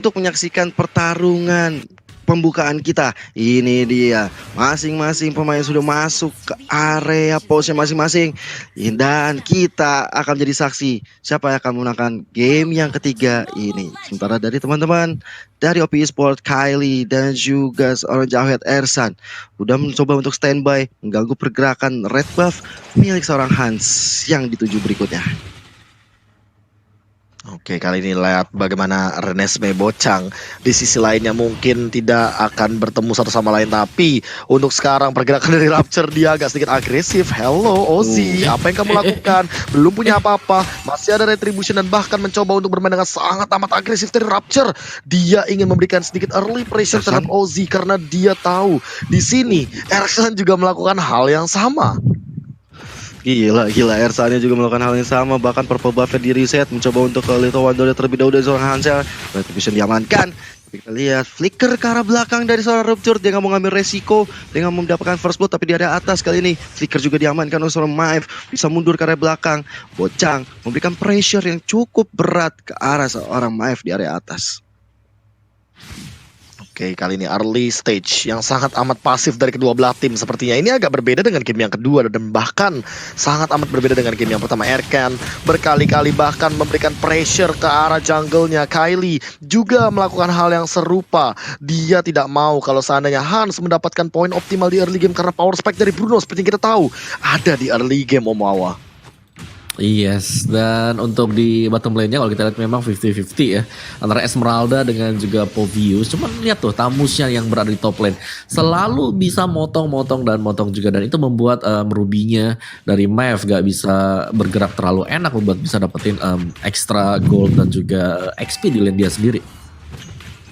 untuk menyaksikan pertarungan pembukaan kita. Ini dia, masing-masing pemain sudah masuk ke area pose masing-masing, dan kita akan menjadi saksi siapa yang akan memenangkan game yang ketiga ini. Sementara dari teman-teman dari OP Esport, Kylie dan juga seorang Jawed Ersan udah mencoba untuk standby mengganggu pergerakan red buff milik seorang Hans yang dituju berikutnya. Oke, kali ini lihat bagaimana Renesmee Bocang di sisi lainnya mungkin tidak akan bertemu satu sama lain, tapi untuk sekarang pergerakan dari Rapture dia agak sedikit agresif. Hello Ozzy, apa yang kamu lakukan? Belum punya apa-apa, masih ada retribution dan bahkan mencoba untuk bermain dengan sangat amat agresif dari Rapture. Dia ingin memberikan sedikit early pressure terhadap Ozzy karena dia tahu di sini Ersan juga melakukan hal yang sama. Gila, Ersannya juga melakukan hal yang sama. Bahkan purple buff-nya di reset, mencoba untuk ke Little Wonder terlebih dahulu dari seorang Hansel. Retribution diamankan. Kita lihat flicker ke arah belakang dari seorang Rupture. Dia nggak mau ngambil resiko dengan mendapatkan first blood, tapi di area atas kali ini flicker juga diamankan oleh seorang Maeve. Bisa mundur ke area belakang. Bocang memberikan pressure yang cukup berat ke arah seorang Maeve di area atas. Oke, kali ini early stage yang sangat amat pasif dari kedua belah tim. Sepertinya ini agak berbeda dengan game yang kedua dan bahkan sangat amat berbeda dengan game yang pertama. Erkan berkali-kali bahkan memberikan pressure ke arah jungle-nya. Kylie juga melakukan hal yang serupa. Dia tidak mau kalau seandainya Hans mendapatkan poin optimal di early game karena power spike dari Bruno seperti yang kita tahu ada di early game Omawa. Yes, dan untuk di bottom lane-nya kalau kita lihat memang 50-50 ya antara Esmeralda dengan juga Povius. Cuman lihat tuh tamusnya yang berada di top lane selalu bisa motong-motong juga, dan itu membuat merubinya dari Maeve gak bisa bergerak terlalu enak, membuat bisa dapetin extra gold dan juga XP di lane dia sendiri.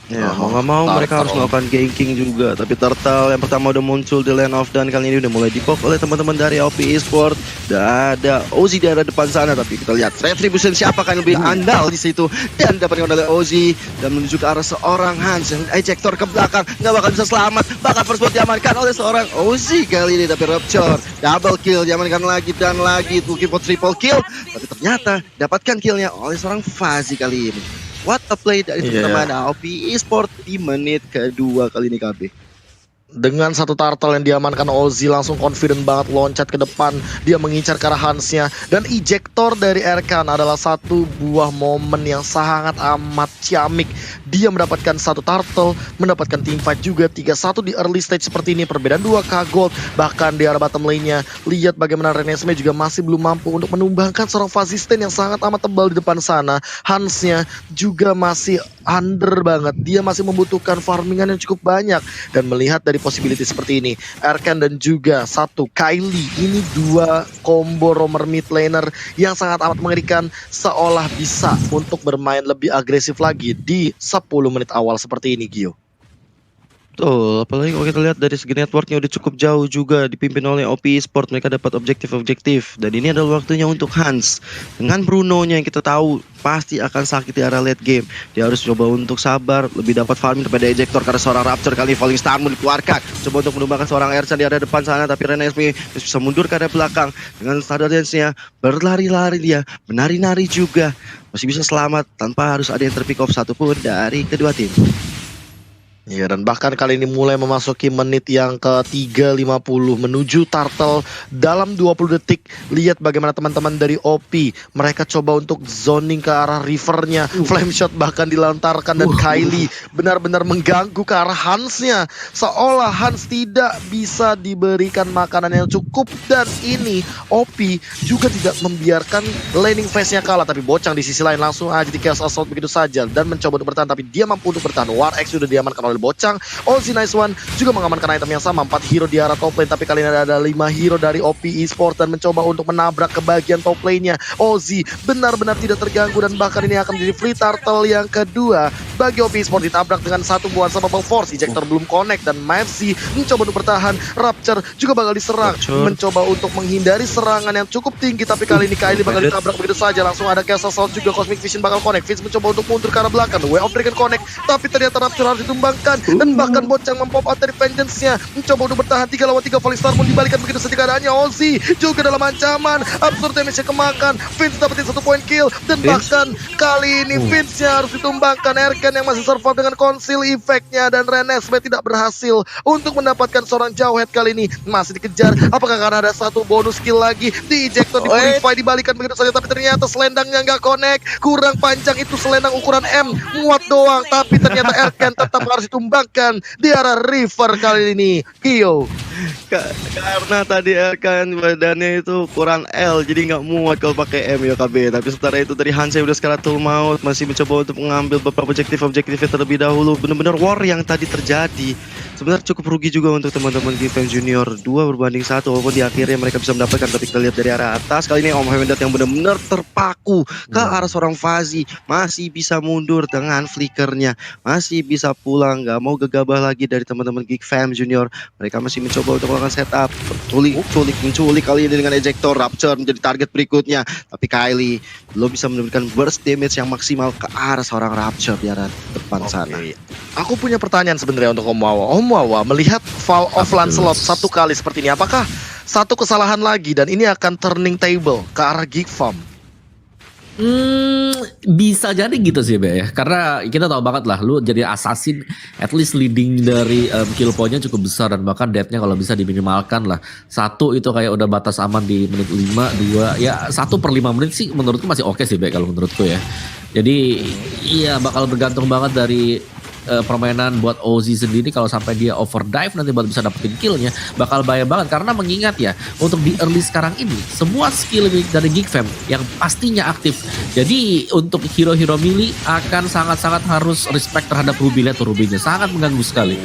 Ya, mau nggak mau mereka harus melakukan ganking juga. Tapi Turtle yang pertama udah muncul di lane off, dan kali ini udah mulai di-pop oleh teman-teman dari OP Esport. Dan ada Ozzy di arah depan sana, tapi kita lihat retribution siapa kan lebih andal di situ, dan dapatkan oleh Ozzy dan menuju ke arah seorang Hans yang ejector ke belakang, nggak bakal bisa selamat. Bakal first blood diamankan oleh seorang Ozzy kali ini, tapi Rupture double kill diamankan lagi dan lagi, looking for triple kill, tapi ternyata dapatkan killnya oleh seorang Fuzzy kali ini. What a play dari teman-teman OP Esport di menit kedua kali ini KB. Dengan satu turtle yang diamankan, Ozzy langsung confident banget loncat ke depan. Dia mengincar ke arah Hansnya, dan ejector dari Erkan adalah satu buah momen yang sangat amat ciamik. Dia mendapatkan satu turtle, mendapatkan teamfight juga 3-1 di early stage seperti ini. Perbedaan 2k gold. Bahkan di arah bottom lane-nya, lihat bagaimana Renesmee juga masih belum mampu untuk menumbangkan seorang Fuzzy Stand yang sangat amat tebal di depan sana. Hansnya juga masih under banget. Dia masih membutuhkan farmingan yang cukup banyak. Dan melihat dari possibility seperti ini, Erkan dan juga satu Kylie, ini dua combo roamer mid laner yang sangat amat mengerikan, seolah bisa untuk bermain lebih agresif lagi di 10 menit awal seperti ini, Gio. Betul, apalagi kalau kita lihat dari segi networknya udah cukup jauh juga dipimpin oleh OP Esport. Mereka dapat objektif, dan ini adalah waktunya untuk Hans dengan Bruno-nya yang kita tahu pasti akan sakit di arah late game. Dia harus coba untuk sabar, lebih dapat farming daripada ejector karena seorang Rapture kali Falling Star mau dikeluarkan. Coba untuk menumbangkan seorang Ersan di area depan sana, tapi Renesmee bisa mundur ke area belakang dengan standard dance-nya, berlari-lari dia, menari-nari juga, masih bisa selamat tanpa harus ada yang terpick off satupun dari kedua tim. Ya, dan bahkan kali ini mulai memasuki menit yang ke-3.50 menuju Turtle dalam 20 detik. Lihat bagaimana teman-teman dari OP, mereka coba untuk zoning ke arah rivernya. Flame shot bahkan dilontarkan, dan Kylie benar-benar mengganggu ke arah Hansnya, seolah Hans tidak bisa diberikan makanan yang cukup. Dan ini OP juga tidak membiarkan laning phase-nya kalah, tapi Bocang di sisi lain langsung aja di Chaos Assault begitu saja dan mencoba untuk bertahan, tapi dia mampu untuk bertahan. War X sudah diamankan oleh Bocang. Ozzy nice one juga mengamankan item yang sama, 4 hero di arah top lane, tapi kali ini ada 5 hero dari OP Esport dan mencoba untuk menabrak ke bagian top lane-nya. Ozzy benar-benar tidak terganggu, dan bahkan ini akan menjadi free turtle yang kedua bagi OP Esport. Ditabrak dengan satu buah Unstoppable Force, ejector belum connect, dan Maeve mencoba untuk bertahan. Rapture juga bakal diserang, mencoba untuk menghindari serangan yang cukup tinggi, tapi kali ini Kylie bakal ditabrak begitu saja. Langsung ada Chaos Assault juga, Cosmic Vision bakal connect. Fizz mencoba untuk mundur ke arah belakang, Way of Dragon connect, tapi ternyata Rapture harus ditumbangkan. ditembakkan dan bahkan Bocang mempop out dari vengeance-nya, mencoba untuk bertahan 3 lawan 3. Volley Starmoon dibalikan begitu saja keadaannya. Ozzy juga dalam ancaman, absurd damage-nya kemakan. Vince dapetin 1 point kill dan bahkan kali ini Vince-nya harus ditumbangkan. Erken yang masih survive dengan conceal effect-nya dan Renesmee tidak berhasil untuk mendapatkan seorang Jawhead kali ini. Masih dikejar, apakah karena ada 1 bonus skill lagi di ejector, di purify, dibalikan begitu saja, tapi ternyata selendangnya nggak connect, kurang panjang itu selendang ukuran M, muat doang, tapi ternyata Erken tetap harus ditumbangkan di arah River kali ini. Kyo Karena tadi Erkan badannya itu ukuran L, jadi nggak muat kalau pakai M ya KB. Tapi sementara itu dari Hansa udah Skeletal Maut masih mencoba untuk mengambil beberapa objektifnya terlebih dahulu. Benar-benar war yang tadi terjadi sebenarnya cukup rugi juga untuk teman-teman GFM Junior. 2 berbanding 1, walaupun di akhirnya mereka bisa mendapatkan. Tapi kita lihat dari arah atas kali ini Om Hemendat yang benar-benar terpaku ke arah seorang Fazi, masih bisa mundur dengan flickernya, masih bisa pulang, nggak mau gegabah lagi dari teman-teman GFM Junior. Mereka masih mencoba untuk melakukan setup, menculik kali ini dengan ejector. Rapture menjadi target berikutnya, tapi Kylie belum bisa memberikan burst damage yang maksimal ke arah seorang Rapture di arah depan sana. Aku punya pertanyaan sebenarnya untuk Om Wawa. Om Wawa melihat Fall of Lancelot 1 kali seperti ini, apakah 1 kesalahan lagi dan ini akan turning table ke arah Geek Farm? Bisa jadi gitu sih Be ya, karena kita tahu banget lah lu jadi assassin at least leading dari kill point-nya cukup besar dan bahkan death-nya kalau bisa diminimalkan lah. 1 itu kayak udah batas aman di menit 5, 2 ya 1/5 menit sih menurutku masih oke sih Be kalau menurutku ya. Jadi iya bakal bergantung banget dari permainan buat Ozzy sendiri. Kalau sampai dia overdrive nanti baru bisa dapetin killnya, bakal bahaya banget. Karena mengingat ya, untuk di early sekarang ini semua skill dari Geek Fam yang pastinya aktif. Jadi untuk hero-hero melee akan sangat-sangat harus respect terhadap Ruby. Lihat tuh Ruby-nya sangat mengganggu sekali.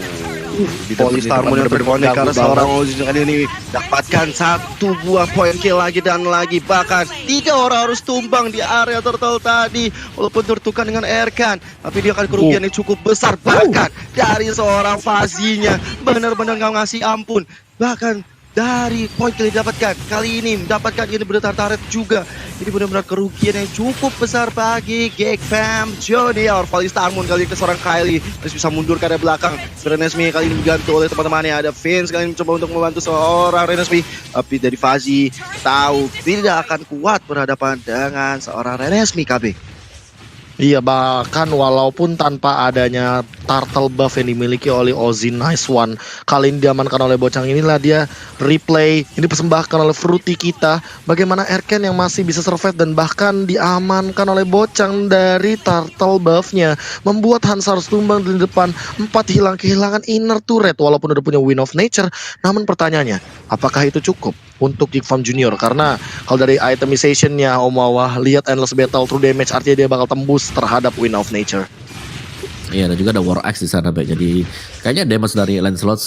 Volley Starmoon yang berkonek karena seorang Ozzy kali ini dapatkan 1 buah point kill lagi dan lagi, bahkan 3 orang harus tumbang di area turtle tadi. Walaupun tertukan dengan Erkan, tapi dia akan kerugian yang cukup besar, bahkan dari seorang Fazinya benar-benar nggak ngasih ampun. Bahkan dari point kill didapatkan kali ini, mendapatkan ini benar taret juga. Ini benar-benar kerugian yang cukup besar bagi GFM Junior. Volley Starmoon kali ini ke seorang Kylie masih bisa mundur ke arah belakang. Renesmee kali ini dibantu oleh teman-temannya. Ada Vince kali ini mencoba untuk membantu seorang Renesmee, tapi dari Fazi tahu tidak akan kuat berhadapan dengan seorang Renesmee KB. Iya, bahkan walaupun tanpa adanya turtle buff yang dimiliki oleh Ozzy Nice One, kali ini diamankan oleh Bocang. Inilah dia replay, ini persembahkan oleh Fruity kita. Bagaimana Erken yang masih bisa survive dan bahkan diamankan oleh Bocang dari turtle buffnya, membuat Hans harus tumbang di depan. 4 kehilangan inner turret walaupun udah punya Wind of Nature. Namun pertanyaannya, apakah itu cukup untuk Geek Farm Junior? Karena kalau dari itemization-nya Om Wawa, lihat Endless Battle True Damage, artinya dia bakal tembus terhadap Wind of Nature. Iya, dan juga ada War Axe di sana, Bay. Jadi kayaknya damage dari Lancelot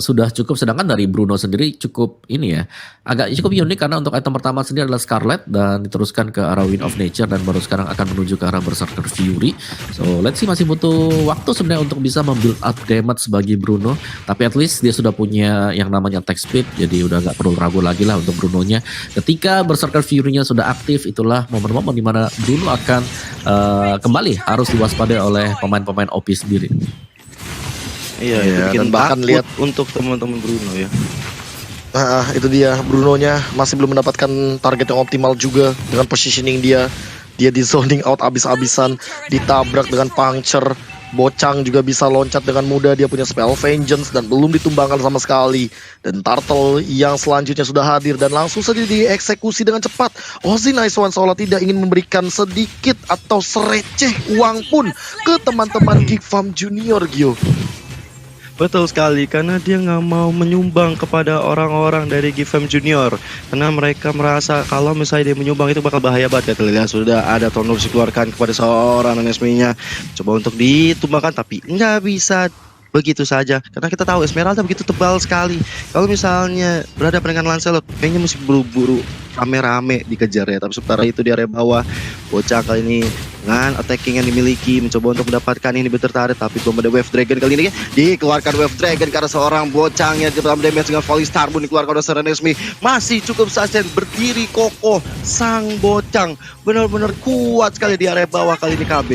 sudah cukup. Sedangkan dari Bruno sendiri cukup ini ya, agak cukup unik karena untuk item pertama sendiri adalah Scarlet dan diteruskan ke arah Wind of Nature dan baru sekarang akan menuju ke arah Berserker Fury. So let's see, masih butuh waktu sebenarnya untuk bisa membuild up damage bagi Bruno. Tapi at least dia sudah punya yang namanya attack speed, jadi udah nggak perlu ragu lagi lah untuk Brunonya. Ketika Berserker Fury-nya sudah aktif, itulah momen-momen dimana Bruno akan kembali harus diwaspadai oleh pemain-pemain OP sendiri. Iya, itu bikin bahkan lihat untuk teman-teman Bruno ya. Itu dia, Brunonya masih belum mendapatkan target yang optimal juga dengan positioning dia. Dia di zoning out abis-abisan, ditabrak dengan puncture. Bocang juga bisa loncat dengan mudah, dia punya spell vengeance dan belum ditumbangkan sama sekali. Dan turtle yang selanjutnya sudah hadir dan langsung saja dieksekusi dengan cepat. Ozzy Nice One seolah tidak ingin memberikan sedikit atau sereceh uang pun ke teman-teman Geek Farm Junior, Gio. Betul sekali, karena dia nggak mau menyumbang kepada orang-orang dari GFM Junior. Karena mereka merasa kalau misalnya dia menyumbang itu bakal bahaya banget. Ya, sudah ada tornado dikeluarkan kepada seorang Renesmee-nya. Coba untuk ditumbangkan, tapi nggak bisa begitu saja. Karena kita tahu Esmeralda begitu tebal sekali. Kalau misalnya berhadapan dengan Lancelot, kayaknya mesti buru-buru rame-rame dikejar ya. Tapi sementara itu di area bawah, Bocah kali ini dengan attacking yang dimiliki mencoba untuk mendapatkan ini bertarik, tapi belum ada Wave Dragon kali ini dikeluarkan Wave Dragon karena seorang Bocangnya dalam damage dengan Volley Starmoon dikeluarkan oleh Renesmee. Masih cukup saja berdiri kokoh sang Bocang, benar-benar kuat sekali di area bawah kali ini KB.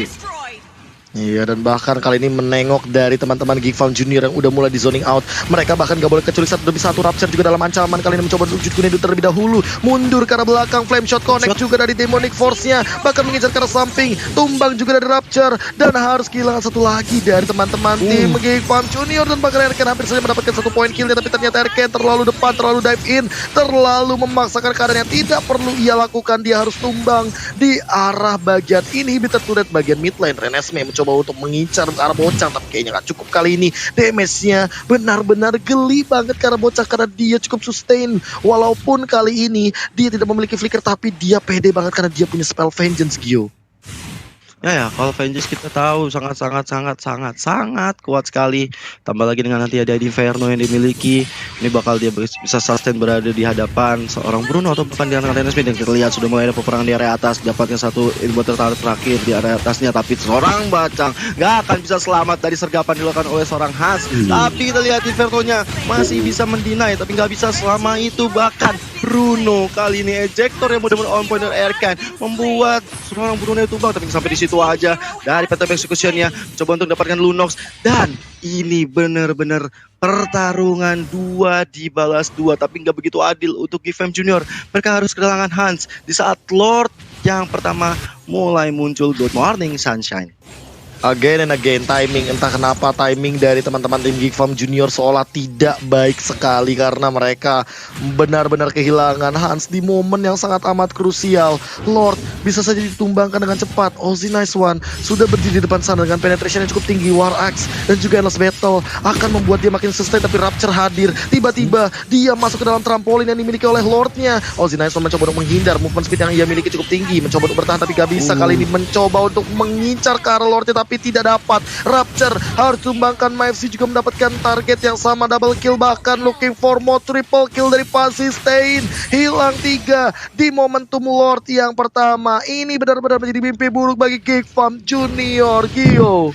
Iya, dan bahkan kali ini menengok dari teman-teman Geek Farm Junior yang udah mulai di zoning out. Mereka bahkan gak boleh kecuali 1-1. Rapture juga dalam ancaman, kali ini mencoba wujud Kunedu terlebih dahulu. Mundur ke arah belakang, flame shot connect juga dari Demonic Force-nya. Bahkan mengejar ke arah samping, tumbang juga dari Rapture. Dan harus kehilangan satu lagi dari teman-teman tim Geek Farm Junior. Dan bahkan Erken hampir saja mendapatkan 1 poin kill. Tapi ternyata Erken terlalu depan, terlalu dive in, terlalu memaksakan keadaan yang tidak perlu ia lakukan. Dia harus tumbang di arah bagian inhibitor turret bagian mid lane. Renesmee mencoba untuk mengincar ke arah bocah, tapi kayaknya gak cukup kali ini. Damage-nya benar-benar geli banget ke arah bocah karena dia cukup sustain. Walaupun kali ini dia tidak memiliki flicker, tapi dia pede banget karena dia punya spell vengeance, Gio. Ya, kalau Vengeance kita tahu sangat kuat sekali. Tambah lagi dengan nanti ada Inferno yang dimiliki, ini bakal dia bisa sustain berada di hadapan seorang Bruno atau bahkan di antara Renesmee. Dan kita lihat sudah mulai ada peperangan di area atas, dapatnya satu inhibitor terakhir di area atasnya, tapi seorang Bacang gak akan bisa selamat dari sergapan dilakukan oleh seorang Hans. Tapi kita lihat Inferno-nya masih bisa mendinai, tapi gak bisa selama itu. Bahkan Bruno kali ini ejector yang benar-benar on point dari Erken membuat seorang Bruno itu tumbang, tapi sampai di situ aja. Dari Pattern Execution-nya coba untuk mendapatkan Lunox, dan ini benar-benar pertarungan 2 dibalas 2, tapi nggak begitu adil untuk Geek Farm Junior. Mereka harus kehilangan Hans di saat Lord yang pertama mulai muncul. Good morning Sunshine. Again and again, timing, entah kenapa timing dari teman-teman tim Geek Farm Junior seolah tidak baik sekali karena mereka benar-benar kehilangan Hans di momen yang sangat amat krusial. Lord bisa saja ditumbangkan dengan cepat. Ozzy Nice One sudah berdiri di depan sana dengan penetration yang cukup tinggi. War Axe dan juga Endless Battle akan membuat dia makin sustain, tapi Rapture hadir. Tiba-tiba dia masuk ke dalam trampolin yang dimiliki oleh Lordnya. Ozzy Nice One mencoba untuk menghindar, movement speed yang ia miliki cukup tinggi, mencoba untuk bertahan tapi gak bisa. Kali ini mencoba untuk mengincar ke arah Lordnya tapi tidak dapat. Rapture harus tumbangkan. MFC juga mendapatkan target yang sama, double kill, bahkan looking for more triple kill dari Fasistain. Hilang 3 di momentum Lord yang pertama. Ini benar-benar menjadi mimpi buruk bagi Geek Farm Junior, Gio.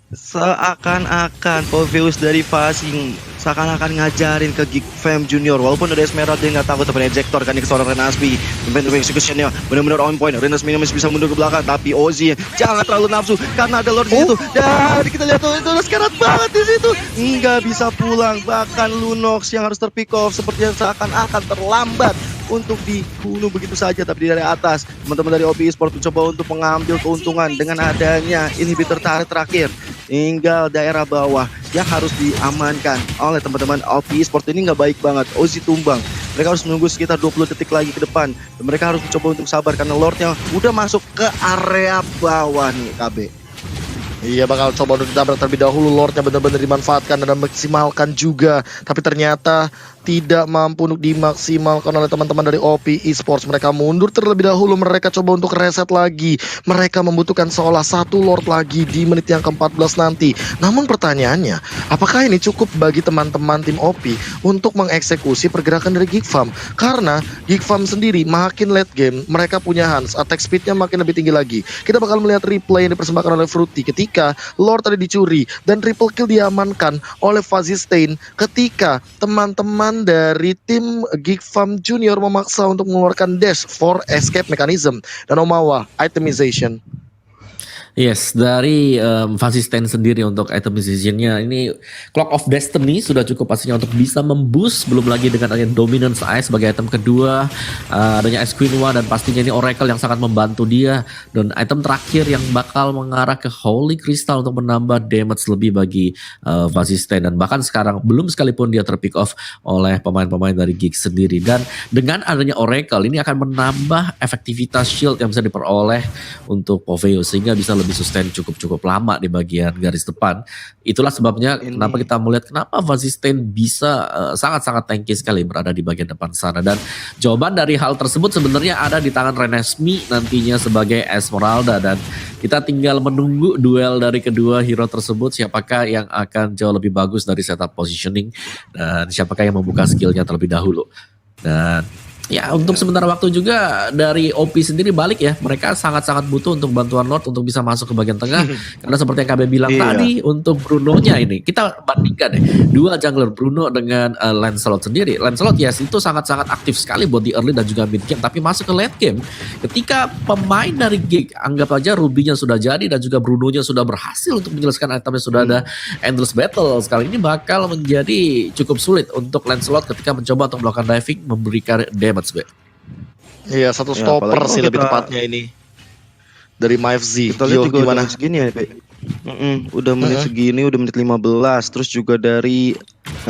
Seakan-akan Poveus dari Fasing seakan-akan ngajarin ke Geek Farm Junior, walaupun ada Esmeralda dia nggak takut, tapi ejector kan ke seorang Renesmee. Inventory execution-nya benar-benar on point. Renesmee masih bisa mundur ke belakang, tapi Ozzy jangan terlalu nafsu karena ada Lord di situ. Dan kita lihat itu sekarat banget di situ, nggak bisa pulang. Bahkan Lunox yang harus terpick off sepertinya seakan-akan terlambat untuk dibunuh begitu saja. Tapi dari atas teman-teman dari OP Esports mencoba untuk mengambil keuntungan dengan adanya inhibitor terakhir. Tinggal daerah bawah yang harus diamankan oleh teman-teman OP Esports. Ini nggak baik banget. Ozzy tumbang. Mereka harus menunggu sekitar 20 detik lagi ke depan. Dan mereka harus mencoba untuk sabar karena Lordnya udah masuk ke area bawah nih, KB. Iya, bakal coba untuk ditabrak terlebih dahulu. Lordnya benar-benar dimanfaatkan dan maksimalkan juga, tapi ternyata tidak mampu untuk dimaksimalkan oleh teman-teman dari OP Esports. Mereka mundur terlebih dahulu, mereka coba untuk reset lagi. Mereka membutuhkan seolah 1 Lord lagi di menit yang ke-14 nanti. Namun pertanyaannya, apakah ini cukup bagi teman-teman tim OP untuk mengeksekusi pergerakan dari Geek Farm? Karena Geek Farm sendiri makin late game, mereka punya Hans, attack speednya makin lebih tinggi lagi. Kita bakal melihat replay yang dipersembahkan oleh Fruity ketika Lord tadi dicuri dan triple kill diamankan oleh Fasistain ketika teman-teman dari tim Geek Farm Junior memaksa untuk mengeluarkan dash for escape mechanism dan Omawa itemization. Yes, dari Fasistain sendiri untuk itemization-nya ini Clock of Destiny sudah cukup pastinya untuk bisa memboost, belum lagi dengan adanya Dominance Eye sebagai item kedua, adanya Ice Queen One, dan pastinya ini Oracle yang sangat membantu dia, dan item terakhir yang bakal mengarah ke Holy Crystal untuk menambah damage lebih bagi Fasistain. Dan bahkan sekarang belum sekalipun dia terpick off oleh pemain-pemain dari Geek sendiri, dan dengan adanya Oracle ini akan menambah efektivitas shield yang bisa diperoleh untuk Poveus sehingga bisa lebih sustain cukup lama di bagian garis depan. Itulah sebabnya kenapa kita melihat kenapa Fasistain bisa sangat-sangat tanky sekali berada di bagian depan sana. Dan jawaban dari hal tersebut sebenarnya ada di tangan Renesmee nantinya sebagai Esmeralda, dan kita tinggal menunggu duel dari kedua hero tersebut, siapakah yang akan jauh lebih bagus dari setup positioning dan siapakah yang membuka skillnya terlebih dahulu. Dan Ya, untuk sementara waktu juga dari OP sendiri balik ya. Mereka sangat-sangat butuh untuk bantuan Lord untuk bisa masuk ke bagian tengah. Karena seperti yang KB bilang Iya. tadi, untuk Bruno-nya ini, kita bandingkan deh. Dua jungler Bruno dengan Lancelot sendiri. Lancelot yes, itu sangat-sangat aktif sekali buat di early dan juga mid game. Tapi masuk ke late game, ketika pemain dari Gig, anggap aja Ruby-nya sudah jadi dan juga Bruno-nya sudah berhasil untuk menjelaskan itemnya sudah ada Endless Battle. Sekali ini bakal menjadi cukup sulit untuk Lancelot ketika mencoba untuk melakukan diving, memberikan damage. Iya, satu Ya, stopper apalagi sih kalau lebih kita- tepatnya ini. Dari MyFZ. Kita lihat Yo, juga gimana? udah segini ya, Pe. Udah menit segini, udah menit 15. Terus juga dari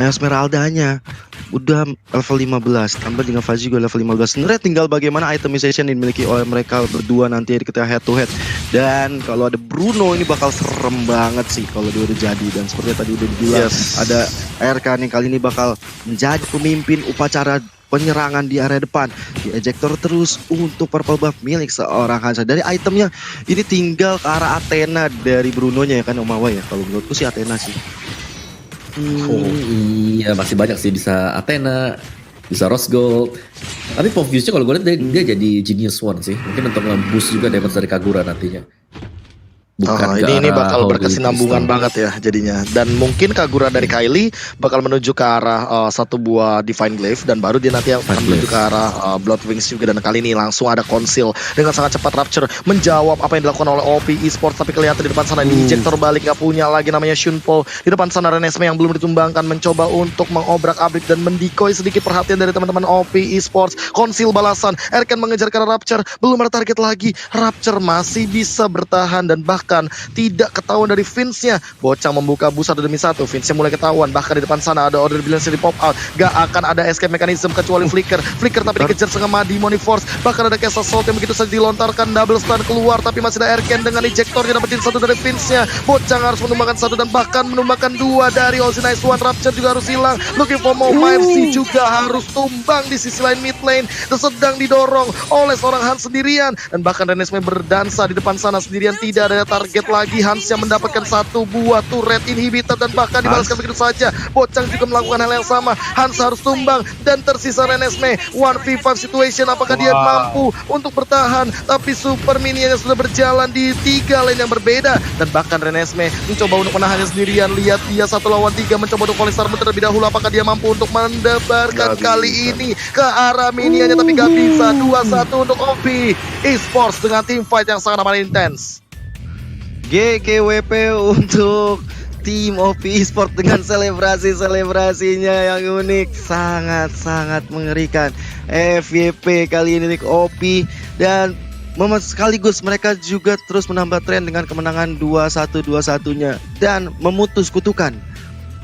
Esmeralda-nya udah level 15. Tambah dengan Faz juga level 15. Sebenarnya tinggal bagaimana itemization yang dimiliki oleh mereka berdua nanti ketika head to head. Dan kalau ada Bruno ini bakal serem banget sih kalau dia udah jadi. Dan seperti tadi udah dibilang, Yes. ada RK yang kali ini bakal menjadi pemimpin upacara penyerangan di area depan, di ejector terus untuk purple buff milik seorang Hansa. Dari itemnya ini tinggal ke arah Athena dari Bruno-nya ya kan Omawa ya. Kalau menurutku sih Athena sih. Iya, masih banyak sih, bisa Athena, bisa Rose Gold. Tapi Povius-nya kalau gue lihat dia jadi Genius One sih. Mungkin untuk nge-boost juga damage dari Kagura nantinya. Ke Ini arah bakal Holy berkesinambungan Crystal. banget ya jadinya. Dan mungkin Kagura dari Kylie bakal menuju ke arah satu buah Divine Glaive, dan baru dia nanti akan Divine menuju Glaive. ke arah Blood Wings juga. Dan kali ini langsung ada Conceal dengan sangat cepat Rapture menjawab apa yang dilakukan oleh OP Esports. Tapi kelihatan di depan sana di ejector balik, nggak punya lagi namanya Shunpo. Di depan sana Renesmee yang belum ditumbangkan mencoba untuk mengobrak-abrik dan mendikoy sedikit perhatian dari teman-teman OP Esports. Conceal balasan, Erken mengejar ke arah Rapture, belum ada target lagi. Rapture masih bisa bertahan dan bahkan tidak ketahuan dari Vince-nya. Bocang membuka bus satu demi satu, Vince-nya mulai ketahuan. Bahkan di depan sana ada order balance di pop out. Gak akan ada escape mechanism kecuali Flicker tapi dikejar setengah madi Money Force. Bahkan ada Castle Assault yang begitu saja dilontarkan, double stun keluar, tapi masih ada Erken dengan ejectornya dapetin satu dari Vince-nya. Bocang harus menumbangkan satu dan bahkan menumbangkan dua dari Ozzy Nice One. Rapture juga harus hilang. Looking for more. MyFC juga harus tumbang di sisi lain mid lane, dan sedang didorong oleh seorang Hans sendirian. Dan bahkan Renesmee berdansa di depan sana sendirian, tidak ada target lagi. Hans yang mendapatkan satu buah turret inhibitor dan bahkan dibalaskan begitu saja. Bocang juga melakukan hal yang sama. Hans harus tumbang dan tersisa Renesmee. 1v5 situation, apakah dia mampu untuk bertahan? Tapi super minionnya sudah berjalan di 3 lane yang berbeda, dan bahkan Renesmee mencoba untuk menahannya sendirian. Lihat dia 1 lawan 3 mencoba untuk Polystar terlebih dahulu. Apakah dia mampu untuk mendebarkan kali ini ke arah minionnya? Tapi gak bisa. 2-1 untuk OP Esports dengan team fight yang sangat amat intens. GGWP untuk tim OP Esport dengan selebrasinya yang unik, sangat mengerikan. FYP kali ini OP, dan sekaligus mereka juga terus menambah tren dengan kemenangan 2-1-2-1-nya dan memutus kutukan